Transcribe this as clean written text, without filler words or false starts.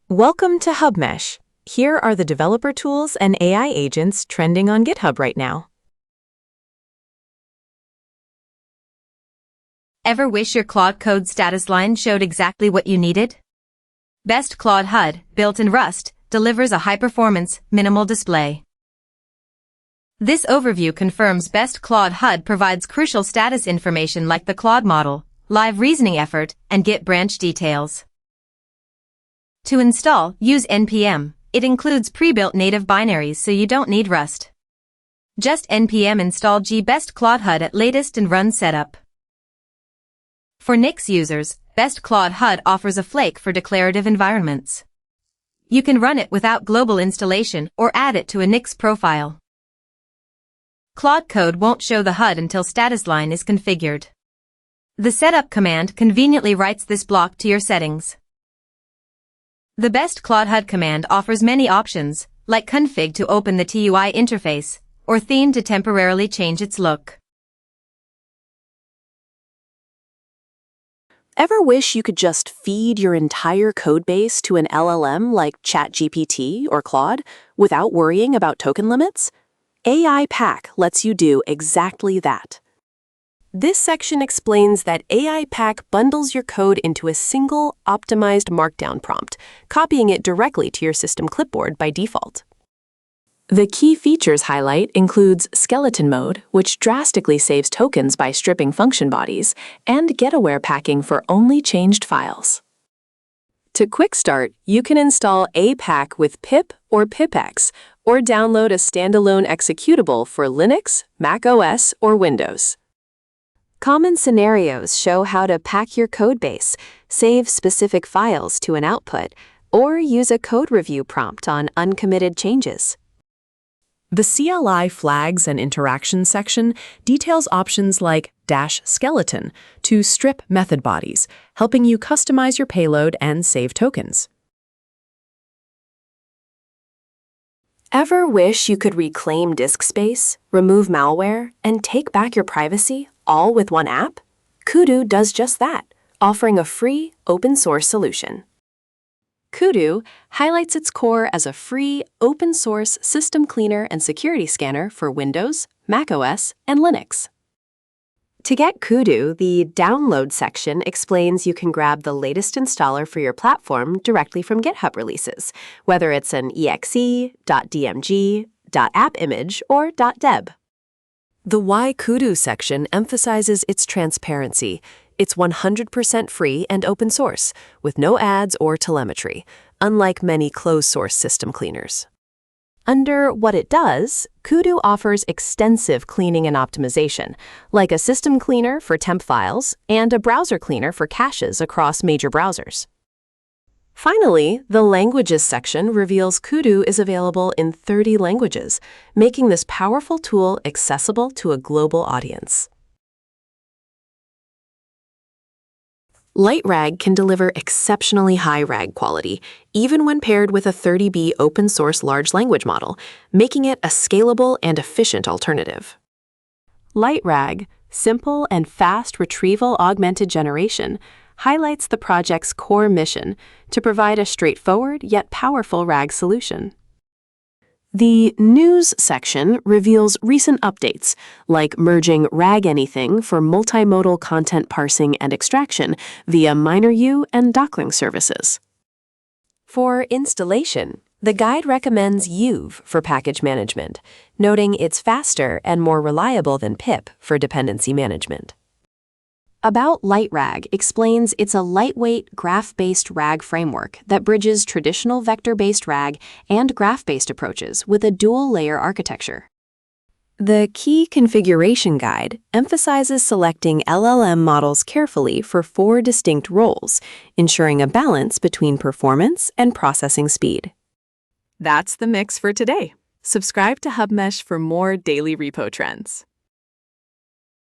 Welcome to HubMesh. Here are the developer tools and AI agents trending on GitHub right now. Ever wish your Claude Code status line showed exactly what you needed? best-claude-hud, built in Rust, delivers a high-performance, minimal display. This overview confirms best-claude-hud provides crucial status information like the Claude model, live reasoning effort, and Git branch details. To install, use npm. It includes pre-built native binaries so you don't need Rust. Just npm install best-claude-hud at latest and run setup. For Nix users, best-claude-hud offers a flake for declarative environments. You can run it without global installation or add it to a Nix profile. Claude Code won't show the HUD until status line is configured. The setup command conveniently writes this block to your settings. The best-claude-hud command offers many options, like config to open the TUI interface, or theme to temporarily change its look. Ever wish you could just feed your entire codebase to an LLM like ChatGPT or Claude without worrying about token limits? AI Pack lets you do exactly that. This section explains that AI Pack bundles your code into a single, optimized Markdown prompt, copying it directly to your system clipboard by default. The key features highlight includes skeleton mode, which drastically saves tokens by stripping function bodies, and get-aware packing for only changed files. To quick start, you can install APAC with pip or pipx, or download a standalone executable for Linux, Mac OS, or Windows. Common scenarios show how to pack your codebase, save specific files to an output, or use a code review prompt on uncommitted changes. The CLI flags and interactions section details options like -skeleton to strip method bodies, helping you customize your payload and save tokens. Ever wish you could reclaim disk space, remove malware, and take back your privacy all with one app? Kudu does just that, offering a free, open-source solution. Kudu highlights its core as a free, open-source system cleaner and security scanner for Windows, Mac OS, and Linux. To get Kudu, the Download section explains you can grab the latest installer for your platform directly from GitHub releases, whether it's an exe, .dmg, .appimage, or .deb. The Why Kudu section emphasizes its transparency. It's 100% free and open source, with no ads or telemetry, unlike many closed-source system cleaners. Under What It Does, Kudu offers extensive cleaning and optimization, like a system cleaner for temp files and a browser cleaner for caches across major browsers. Finally, the Languages section reveals Kudu is available in 30 languages, making this powerful tool accessible to a global audience. LightRAG can deliver exceptionally high RAG quality, even when paired with a 30B open-source large language model, making it a scalable and efficient alternative. LightRAG, simple and fast retrieval-augmented generation, highlights the project's core mission to provide a straightforward yet powerful RAG solution. The News section reveals recent updates, like merging RAG Anything for multimodal content parsing and extraction via MinerU and Dockling services. For installation, the guide recommends Uve for package management, noting it's faster and more reliable than pip for dependency management. About LightRAG explains it's a lightweight, graph-based RAG framework that bridges traditional vector-based RAG and graph-based approaches with a dual-layer architecture. The Key Configuration Guide emphasizes selecting LLM models carefully for 4 distinct roles, ensuring a balance between performance and processing speed. That's the mix for today. Subscribe to HubMesh for more daily repo trends.